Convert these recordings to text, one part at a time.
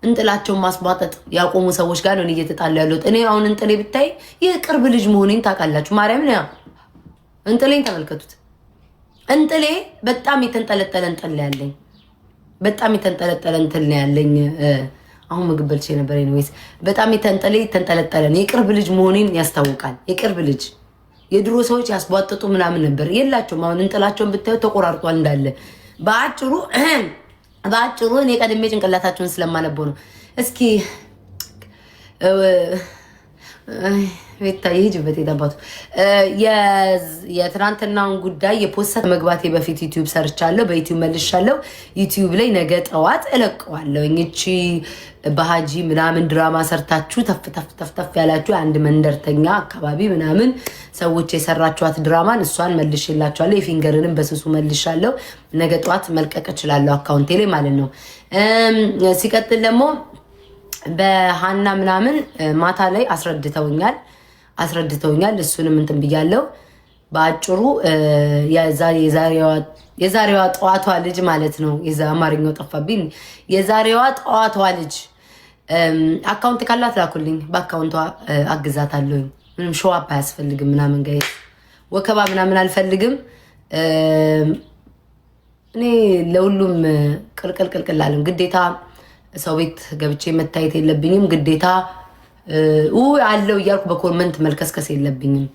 እንጥላቸውን ማስቧጠጥ ያቆሙ ሰዎች ጋር ነው እየተጣሉ ያሉት። እኔ አሁን እንጥሌ ብታይ የቅርብ ልጅ መሆኔን ታውቃላችሁ። ማርያምን ያ እንጥሌን ተመልከቱት። እንጥሌ በጣም የተንጠለጠለ እንጥል ያለኝ በጣም የተንጠለጠለ እንጥል ያለኝ አሁን ምግብ በልቼ ነበር። ኤኒዌይስ በጣም የተንጠለጠለ የቅርብ ልጅ መሆኔን ያስታውቃል። የቅርብ ልጅ የድሮ ሰዎች ያስቧጥጡ ምናምን ነበር የላቸውም። አሁን እንጥላቸውን ብታዩ ተቆራርጧል እንዳለ። በአጭሩ እኔ ቀድሜ ጭንቅላታቸውን ስለማነበው ነው። እስኪ ቤታ ይሄጅበት የታባቱ የትናንትናውን ጉዳይ የፖስት መግባቴ በፊት ዩቲዩብ ሰርቻለሁ፣ በዩቲዩብ መልሻለሁ። ዩቲዩብ ላይ ነገ ጠዋት እለቀዋለሁ። እቺ በሃጂ ምናምን ድራማ ሰርታችሁ ተፍ ያላችሁ አንድ መንደርተኛ አካባቢ ምናምን ሰዎች የሰራችኋት ድራማን እሷን መልሽላችኋለሁ። የፊንገርንም በስሱ መልሻለሁ። ነገ ጠዋት መልቀቅ እችላለሁ አካውንቴ ላይ ማለት ነው። ሲቀጥል ደግሞ በሃና ምናምን ማታ ላይ አስረድተውኛል። እሱንም እንትን ብያለሁ። በአጭሩ የዛሬዋ ጠዋቷ ልጅ ማለት ነው። አማርኛው ጠፋብኝ። የዛሬዋ ጠዋቷ ልጅ አካውንት ካላት ላኩልኝ። በአካውንቷ አግዛታለሁ። ምንም ሾዋፕ አያስፈልግም ምናምን ጋር ወከባ ምናምን አልፈልግም። እኔ ለሁሉም ቅልቅል አለም ግዴታ ሰው ቤት ገብቼ መታየት የለብኝም። ግዴታ አለው እያልኩ በኮመንት መልከስከስ የለብኝም።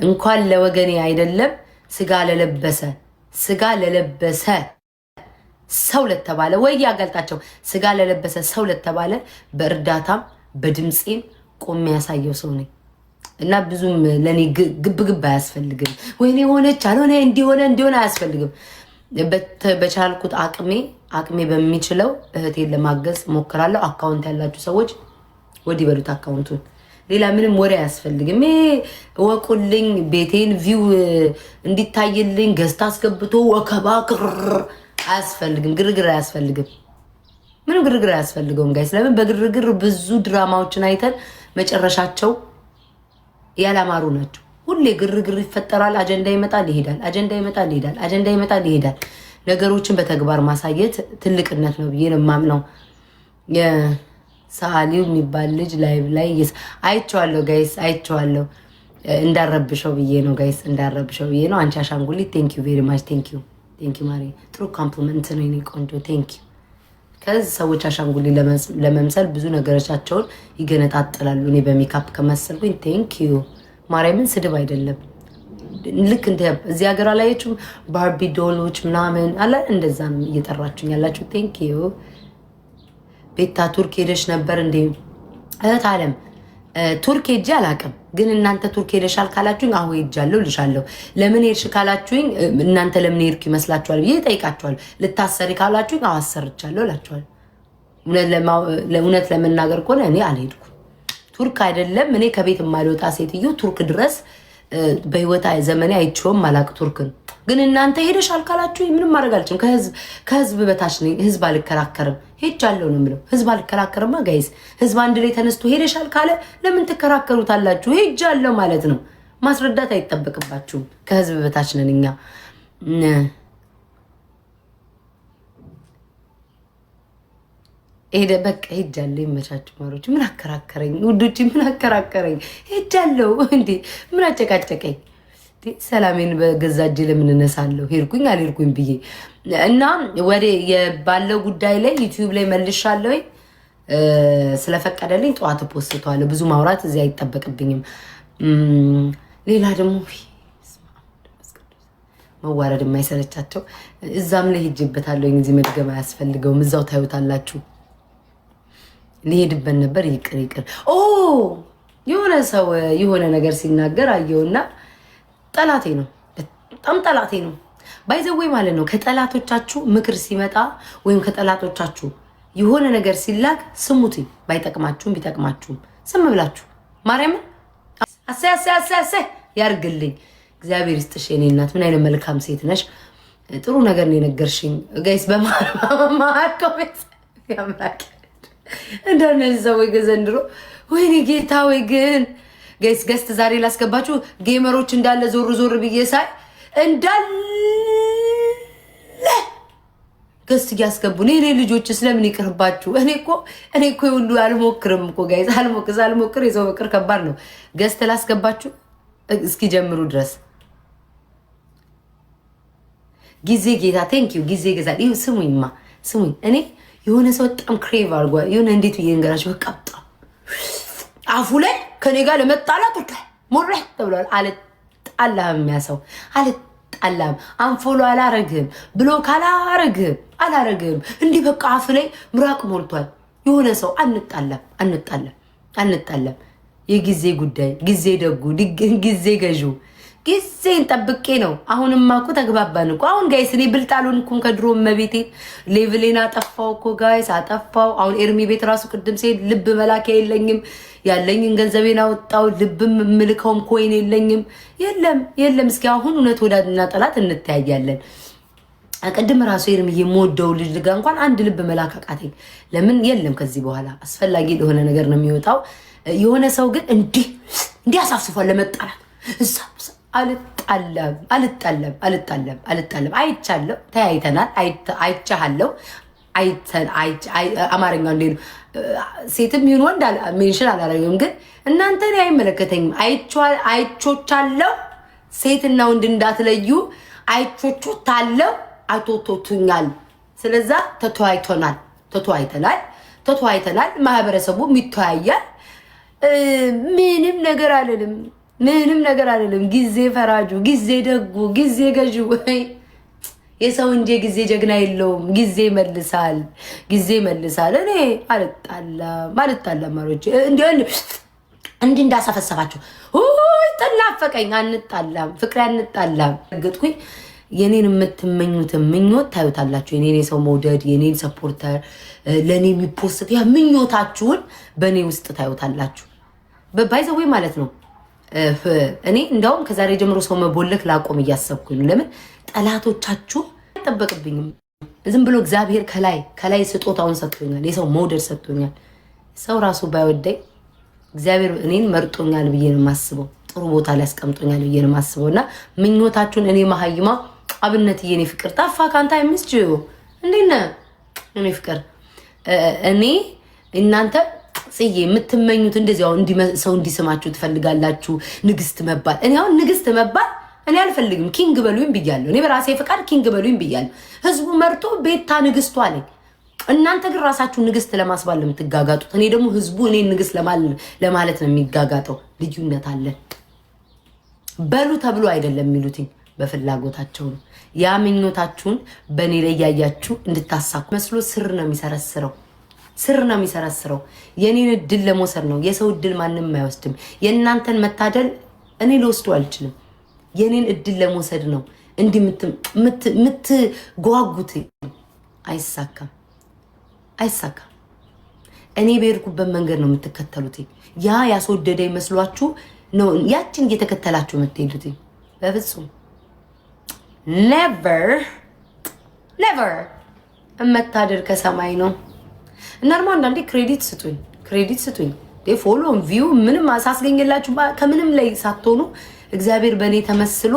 እንኳን ለወገኔ አይደለም ስጋ ለለበሰ ሰው ለተባለ ወይ ያገልጣቸው ስጋ ለለበሰ ሰው ለተባለ በእርዳታም በድምጼም ቆሜ ያሳየው ሰው ነኝ እና ብዙም ለኔ ግብግብ አያስፈልግም። ወይኔ ሆነች አልሆነ እንዲሆነ አያስፈልግም። በቻልኩት አቅሜ በሚችለው እህቴን ለማገዝ ሞክራለሁ። አካውንት ያላችሁ ሰዎች ወዲህ በሉት አካውንቱን። ሌላ ምንም ወሬ አያስፈልግም። ወቁልኝ፣ ቤቴን ቪው እንዲታይልኝ ገዝታ አስገብቶ ወከባ አያስፈልግም። ግርግር አያስፈልግም። ምንም ግርግር አያስፈልገውም ጋይስ። ለምን በግርግር ብዙ ድራማዎችን አይተን መጨረሻቸው ያላማሩ ናቸው። ሁሌ ግርግር ይፈጠራል። አጀንዳ ይመጣል ይሄዳል። ነገሮችን በተግባር ማሳየት ትልቅነት ነው ብዬ ነው የማምነው። የሰዓሊው የሚባል ልጅ ላይቭ ላይ አይቼዋለሁ ጋይስ፣ አይቼዋለሁ። እንዳረብሸው ብዬ ነው ጋይስ፣ እንዳረብሸው ብዬ ነው። አንቺ አሻንጉሊት ቴንክ ዩ ቬሪ ማች ቴንክ ዩ ማሪ። ጥሩ ኮምፕሊመንት ነው የኔ ቆንጆ ቴንክ ዩ። ከዚህ ሰዎች አሻንጉሊት ለመምሰል ብዙ ነገሮቻቸውን ይገነጣጥላሉ። እኔ በሜካፕ ከመሰልኩኝ ቴንክ ዩ ማርያምን ስድብ አይደለም። ልክ እንደ እዚህ ሀገር አላየችም ባርቢ ዶሎች ምናምን አለ እንደዛ ነው እየጠራችሁኝ ያላችሁ። ቴንክ ዩ ቤታ። ቱርክ ሄደሽ ነበር እንዴ? እህት አለም ቱርክ ሄጄ አላውቅም፣ ግን እናንተ ቱርክ ሄደሻል ካላችሁኝ አሁ ሄጃለሁ ልሻለሁ። ለምን ሄድሽ ካላችሁኝ እናንተ ለምን ሄድኩ ይመስላችኋል ብዬ እጠይቃችኋለሁ። ልታሰሪ ካላችሁኝ አዎ አሰርቻለሁ እላችኋለሁ። እውነት ለመናገር ከሆነ እኔ አልሄድኩም ቱርክ አይደለም። እኔ ከቤት የማልወጣ ሴትዮ ቱርክ ድረስ በህይወት ዘመኔ አይቼውም አላውቅ ቱርክን። ግን እናንተ ሄደሻል ካላችሁ ምንም ማድረግ አልችልም። ከህዝብ በታች ነኝ። ህዝብ አልከራከርም። ሄጃለሁ ነው የምለው። ህዝብ አልከራከርማ ጋይስ። ህዝብ አንድ ላይ ተነስቶ ሄደሻል ካለ ለምን ትከራከሩታላችሁ? ሄጃለሁ ማለት ነው። ማስረዳት አይጠበቅባችሁም። ከህዝብ በታች ነን እኛ። በቃ ሄጃለሁ። ይመቻችሁ ማሮች። ምን አከራከረኝ ውዶች? ምን አከራከረኝ? ሄጃለሁ እንዴ? ምን አጨቃጨቀኝ? ሰላሜን በገዛ እጄ ለምን እነሳለሁ? ሄድኩኝ አልሄድኩኝ ብዬ እና ወደ ባለው ጉዳይ ላይ ዩቲዩብ ላይ መልሻለሁ። ስለፈቀደልኝ ጠዋት ፖስተዋለሁ። ብዙ ማውራት እዚህ አይጠበቅብኝም። ሌላ ደግሞ መዋረድ የማይሰለቻቸው እዛም ላይ ሄጄበታለሁ። እዚህ መድገም አያስፈልገውም። እዛው ታዩታላችሁ። ሊሄድበት ነበር። ይቅር የሆነ ሰው የሆነ ነገር ሲናገር አየውና ጠላቴ ነው፣ በጣም ጠላቴ ነው። ባይዘዌ ማለት ነው። ከጠላቶቻችሁ ምክር ሲመጣ ወይም ከጠላቶቻችሁ የሆነ ነገር ሲላክ ስሙት። ባይጠቅማችሁም ቢጠቅማችሁም ስም ብላችሁ ማርያምን አሰ ያርግልኝ። እግዚአብሔር ይስጥሽ የኔ እናት። ምን አይነት መልካም ሴት ነሽ። ጥሩ ነገር ነው የነገርሽኝ ጋይስ። በማርኮሜት ያምላክ እንደነዚህ ሰዎች ዘንድሮ ወይኔ ጌታ ወይ ግን ጋይስ ገስት ዛሬ ላስገባችሁ ጌመሮች እንዳለ ዞር ብዬ ሳይ እንዳለ ገስት ያስገቡ እኔ ልጆች ስለምን ይቅርባችሁ እኔ እኮ ሁሉ አልሞክርም እኮ ጋይስ አልሞክር የሰው ፍቅር ከባድ ነው ገስት ላስገባችሁ እስኪ ጀምሩ ድረስ ጊዜ ጌታ ቴንክ ዩ ጊዜ ገዛ ይሁ ስሙኝ እኔ የሆነ ሰው በጣም ክሬቭ አድርጓል የሆነ እንዴት ብዬ እንገራችሁ በቃ በጣም አፉ ላይ ከኔ ጋር ለመጣላት ሞረ ተብሏል አልጣላም ያሰው አልጣላም አንፎሎ አላረግም ብሎ አላረግም እንዲህ በቃ አፉ ላይ ምራቅ ሞልቷል የሆነ ሰው አንጣላም የጊዜ ጉዳይ ጊዜ ደጉ ጊዜ ገዡ ጊዜን ጠብቄ ነው አሁንማ እኮ ተግባባን እኮ አሁን ጋይስ እኔ ብልጣሉንኩም ከድሮ መቤቴ ሌቭሌን አጠፋው እኮ ጋይስ አጠፋው አሁን ኤርሚ ቤት ራሱ ቅድም ሲሄድ ልብ መላኪያ የለኝም ያለኝን ገንዘቤን አወጣው ልብም ምልከውም ኮይን የለኝም የለም እስኪ አሁን እውነት ወዳድና ጠላት እንተያያለን ቅድም ራሱ ኤርሚ የምወደው ልጅ ጋር እንኳን አንድ ልብ መላክ አቃተኝ ለምን የለም ከዚህ በኋላ አስፈላጊ ለሆነ ነገር ነው የሚወጣው የሆነ ሰው ግን እንዲህ አሳፍሷል ለመጣላት እዛ አልጣለም አይቻለሁ ተያይተናል አይቻለሁ አማርኛ እንዴ ነው ሴትም ይሁን ወንድ ሜንሽን አላረግም ግን እናንተ ላይ አይመለከተኝም አይቾቻለሁ ሴትና ወንድ እንዳትለዩ አይቾቹታለሁ አቶቶቱኛል ስለዛ ተተዋይተናል ማህበረሰቡ ይተያያል ምንም ነገር አይደለም ጊዜ ፈራጁ ጊዜ ደጉ ጊዜ ገጁ የሰው እንጂ ጊዜ ጀግና የለውም ጊዜ መልሳል እኔ አልጣላም ማሮች እንዲህ እንዳሳፈሰባችሁ ተናፈቀኝ አንጣላም ፍቅር አንጣላም ግጥኩኝ የኔን የምትመኙትን ምኞት ታዩታላችሁ የኔን የሰው መውደድ የኔን ሰፖርተር ለኔ የሚፖስት ያ ምኞታችሁን በኔ ውስጥ ታዩታላችሁ በባይዘው ማለት ነው እኔ እንደውም ከዛሬ ጀምሮ ሰው መቦለክ ላቆም እያሰብኩኝ ለምን ጠላቶቻችሁ ተጠበቅብኝም ዝም ብሎ እግዚአብሔር ከላይ ስጦታውን ሰጥቶኛል የሰው መውደድ ሰጥቶኛል ሰው ራሱ ባይወደኝ እግዚአብሔር እኔን መርጦኛል ብዬ ነው የማስበው ጥሩ ቦታ ላይ አስቀምጦኛል ብዬ ነው የማስበውና ምኞታችሁን እኔ መሀይማ አብነት የኔ ፍቅር ታፋ ካንተ አይመስጂው እንዴና እኔ ፍቅር እኔ እናንተ ጽዬ የምትመኙት እንደዚህ አሁን ሰው እንዲስማችሁ ትፈልጋላችሁ ንግስት መባል እኔ አሁን ንግስት መባል እኔ አልፈልግም ኪንግ በሉኝ ብያለሁ እኔ በራሴ ፍቃድ ኪንግ በሉኝ ብያለሁ ህዝቡ መርጦ ቤታ ንግስቷ ነኝ እናንተ ግን ራሳችሁ ንግስት ለማስባል የምትጋጋጡት እኔ ደግሞ ህዝቡ እኔ ንግስት ለማለት ነው የሚጋጋጠው ልዩነት አለ በሉ ተብሎ አይደለም የሚሉትኝ በፍላጎታቸው ነው ያ ምኞታችሁን በኔ ላይ ያያችሁ እንድታሳኩ መስሎ ስር ነው የሚሰረስረው የኔን እድል ለመውሰድ ነው የሰው እድል ማንንም አይወስድም የእናንተን መታደል እኔ ልወስደው አልችልም የኔን እድል ለመውሰድ ነው እንዲህ ምትጓጉት አይሳካም እኔ በሄድኩበት መንገድ ነው የምትከተሉት ያ ያስወደደ ይመስሏችሁ ነው ያችን እየተከተላችሁ የምትሄዱት በፍጹም never መታደል ከሰማይ ነው እና ደግሞ አንዳንዴ ክሬዲት ስጡኝ ፎሎ ቪው ምንም አሳስገኝላችሁ ከምንም ላይ ሳትሆኑ እግዚአብሔር በእኔ ተመስሎ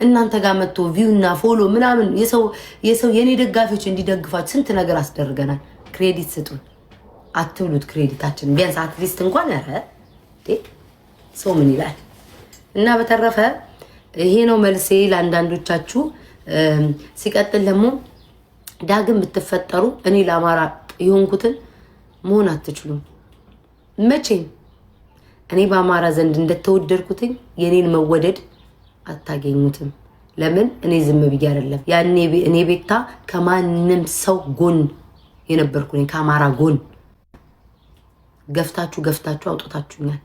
እናንተ ጋር መጥቶ ቪው እና ፎሎ ምናምን የሰው የኔ ደጋፊዎች እንዲደግፋችሁ ስንት ነገር አስደርገናል ክሬዲት ስጡን አትብሉት ክሬዲታችን ቢያንስ አትሊስት እንኳን ሰው ምን ይላል እና በተረፈ ይሄ ነው መልሴ ለአንዳንዶቻችሁ ሲቀጥል ደግሞ ዳግም ብትፈጠሩ እኔ ለአማራ የሆንኩትን መሆን አትችሉም መቼም እኔ በአማራ ዘንድ እንደተወደድኩትኝ የኔን መወደድ አታገኙትም ለምን እኔ ዝም ብዬ አይደለም ያኔ እኔ ቤታ ከማንም ሰው ጎን የነበርኩ ነኝ ከአማራ ጎን ገፍታችሁ አውጥታችሁኛል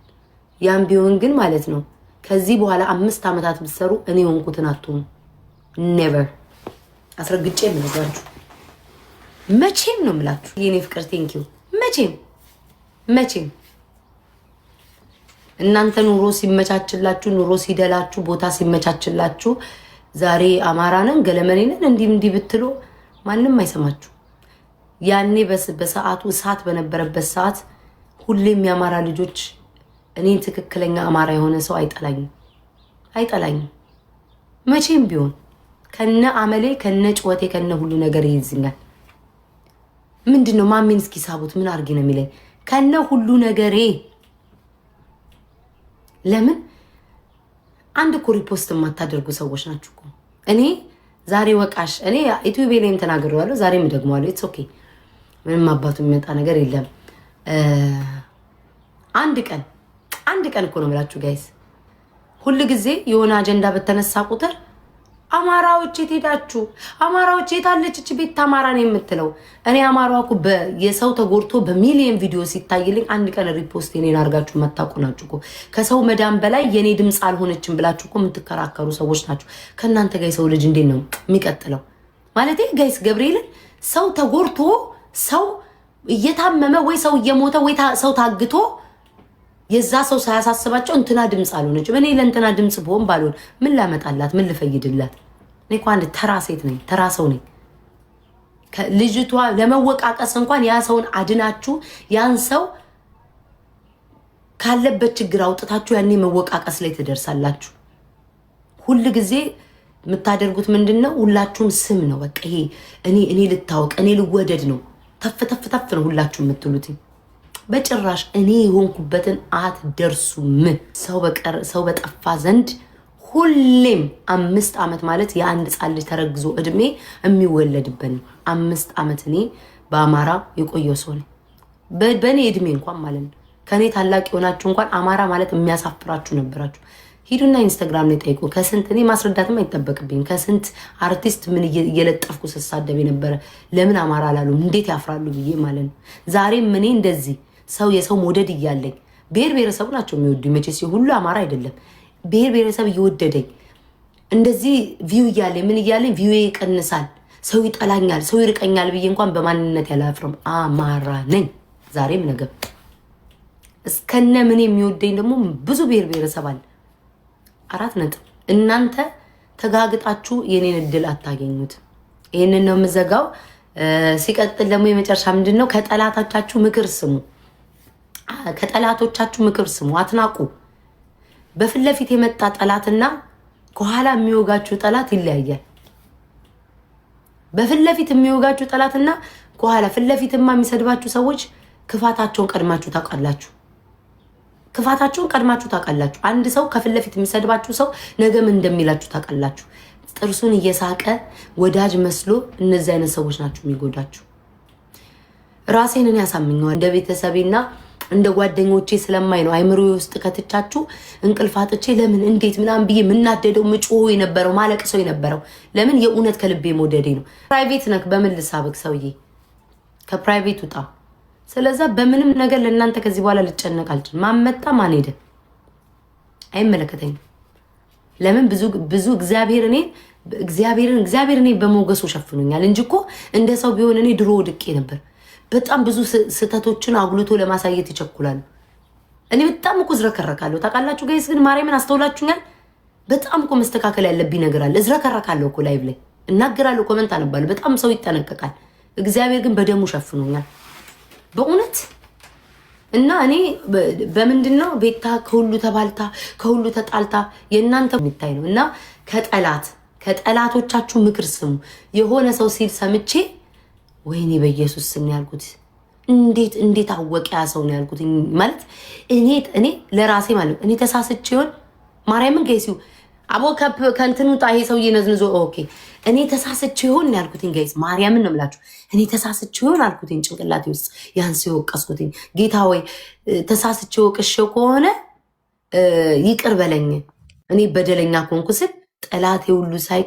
ያን ቢሆን ግን ማለት ነው ከዚህ በኋላ 5 አመታት ብትሰሩ እኔ ሆንኩትን አትሆኑ never አስረግጬ ምንግራችሁ መቼም ነው ምላችሁ የኔ ፍቅር ቴንክ ዩ መቼም እናንተ ኑሮ ሲመቻችላችሁ ኑሮ ሲደላችሁ ቦታ ሲመቻችላችሁ ዛሬ አማራ ነን ገለመኔ ነን እንዲህ ብትሉ ማንንም አይሰማችሁ ያኔ በሰዓቱ ሰዓት በነበረበት ሰዓት ሁሌም ያማራ ልጆች እኔን ትክክለኛ አማራ የሆነ ሰው አይጠላኝም መቼም ቢሆን ከነ አመሌ ከነ ጭወቴ ከነ ሁሉ ነገር ይይዝኛል ምንድነው ማሜን እስኪ ሳቡት ምን አርጊ ነው የሚለኝ ከነ ሁሉ ነገሬ። ለምን አንድ እኮ ሪፖስት የማታደርጉ ሰዎች ናችሁ እኮ። እኔ ዛሬ ወቃሽ እኔ ኢትዮቤ ላይም ተናግሬዋለሁ፣ ዛሬም ደግመዋለሁ። ኢትስ ኦኬ ምንም አባቱ የሚመጣ ነገር የለም። አንድ ቀን እኮ ነው የምላችሁ ጋይስ። ሁሉ ጊዜ የሆነ አጀንዳ በተነሳ ቁጥር አማራዎች የት ሄዳችሁ? አማራዎች የት አለች እቺ ቤት አማራ ነው የምትለው? እኔ አማራው እኮ የሰው ተጎርቶ በሚሊየን ቪዲዮ ሲታይልኝ አንድ ቀን ሪፖስት የኔን አድርጋችሁ መታቁ ናችሁ እኮ። ከሰው መዳን በላይ የኔ ድምፅ አልሆነችም ብላችሁ እኮ የምትከራከሩ ሰዎች ናችሁ። ከእናንተ ጋር የሰው ልጅ እንዴት ነው የሚቀጥለው? ማለቴ ጋይስ ገብርኤልን ሰው ተጎርቶ ሰው እየታመመ ወይ ሰው እየሞተ ወይ ሰው ታግቶ የዛ ሰው ሳያሳስባቸው እንትና ድምፅ አልሆነችም። እኔ ለእንትና ድምፅ ብሆን ባልሆን ምን ላመጣላት? ምን ልፈይድላት? እኔ እኮ አንድ ተራ ሴት ነኝ፣ ተራ ሰው ነኝ። ልጅቷ ለመወቃቀስ እንኳን ያ ሰውን አድናችሁ ያን ሰው ካለበት ችግር አውጥታችሁ ያኔ መወቃቀስ ላይ ትደርሳላችሁ። ሁል ጊዜ የምታደርጉት ምንድነው? ሁላችሁም ስም ነው። በቃ ይሄ እኔ ልታወቅ እኔ ልወደድ ነው። ተፍ ተፍ ተፍ ነው ሁላችሁ የምትሉት። በጭራሽ እኔ የሆንኩበትን አትደርሱም። ሰው በጠፋ ዘንድ ሁሌም 5 ዓመት ማለት የአንድ ሕፃን ልጅ ተረግዞ እድሜ የሚወለድበት ነው። 5 ዓመት እኔ በአማራ የቆየው ሰው ነኝ። በእኔ እድሜ እንኳን ማለት ነው። ከኔ ታላቅ የሆናችሁ እንኳን አማራ ማለት የሚያሳፍራችሁ ነበራችሁ። ሂዱና ኢንስታግራም ላይ ጠይቁ። ከስንት እኔ ማስረዳትም አይጠበቅብኝም። ከስንት አርቲስት ምን እየለጠፍኩ ስሳደብ የነበረ ለምን አማራ አላሉም እንዴት ያፍራሉ ብዬ ማለት ነው። ዛሬም እኔ እንደዚህ ሰው የሰው መውደድ እያለኝ ብሔር ብሔረሰቡ ናቸው የሚወዱኝ። መቼስ ሁሉ አማራ አይደለም። ብሔር ብሔረሰብ እየወደደኝ እንደዚህ ቪው እያለኝ ምን እያለኝ ቪው ይቀንሳል፣ ሰው ይጠላኛል፣ ሰው ይርቀኛል ብዬ እንኳን በማንነት ያላፍርም። አማራ ነኝ ዛሬም ነገ። እስከነ ምን የሚወደኝ ደግሞ ብዙ ብሔር ብሔረሰብ አለ። 4 ነጥብ። እናንተ ተጋግጣችሁ የኔን እድል አታገኙት። ይሄንን ነው የምዘጋው። ሲቀጥል ደግሞ የመጨረሻ ምንድነው? ከጠላቶቻችሁ ምክር ስሙ። ከጠላቶቻችሁ ምክር ስሙ፣ አትናቁ። በፊት ለፊት የመጣ ጠላትና ከኋላ የሚወጋችሁ ጠላት ይለያያል። በፊት ለፊት የሚወጋችሁ ጠላትና ከኋላ ፊት ለፊትማ የሚሰድባችሁ ሰዎች ክፋታቸውን ቀድማችሁ ታውቃላችሁ። አንድ ሰው ከፊት ለፊት የሚሰድባችሁ ሰው ነገ ምን እንደሚላችሁ ታውቃላችሁ። ጥርሱን እየሳቀ ወዳጅ መስሎ እነዚህ አይነት ሰዎች ናቸው የሚጎዳችሁ። ራሴን ያሳምኘዋል እንደ ቤተሰቤና እንደ ጓደኞቼ ስለማይ ነው አይምሮዬ ውስጥ ከትቻችሁ እንቅልፍ አጥቼ ለምን እንዴት ምናምን ብዬ ምናደደው ምጮሆ የነበረው ማለቅሰው የነበረው ለምን የእውነት ከልቤ መውደዴ ነው። ፕራይቬት ነክ በምን ልሳበቅ ሰውዬ? ከፕራይቬት ውጣ። ስለዛ በምንም ነገር ለእናንተ ከዚህ በኋላ ልጨነቅ አልችልም። ማመጣ ማን ሄደ አይመለከተኝም። ለምን ብዙ እግዚአብሔር እኔ በሞገሱ ሸፍኖኛል እንጂ እኮ እንደ ሰው ቢሆን እኔ ድሮ ወድቄ ነበር። በጣም ብዙ ስህተቶችን አጉልቶ ለማሳየት ይቸኩላሉ። እኔ በጣም እኮ ዝረከረካለሁ ታውቃላችሁ ጋይስ። ግን ማርያምን አስተውላችሁኛል? በጣም እኮ መስተካከል ያለብኝ ነገር አለ። ዝረከረካለሁ እኮ ላይቭ ላይ እናገራለሁ፣ ኮመንት አነባለሁ። በጣም ሰው ይጠነቀቃል። እግዚአብሔር ግን በደሙ ሸፍኖኛል በእውነት። እና እኔ በምንድነው ቤታ ከሁሉ ተባልታ ከሁሉ ተጣልታ የእናንተ የሚታይ ነው። እና ከጠላቶቻችሁ ምክር ስሙ። የሆነ ሰው ሲል ሰምቼ ወይኔ በኢየሱስ ስም ያልኩት እንዴት አወቀ ያ ሰው ነው ያልኩት። ማለት እኔ ለራሴ ማለት እኔ ተሳስቼ ይሆን ማርያምን ጋይስ አቦ ከእንትኑ ጣ ይሄ ሰውዬ ነዝንዞ ኦኬ እኔ ተሳስቼ ይሆን ያልኩት ጋይስ ማርያምን ነው የምላችሁ። እኔ ተሳስቼ ይሆን አልኩት ጭንቅላቴ ውስጥ ያን ሰው ወቀስኩት። ጌታ ወይ ተሳስቼ ወቅሼው ከሆነ ይቅር በለኝ እኔ በደለኛ ኮንኩ ስል ጠላቴ ሁሉ ሳይ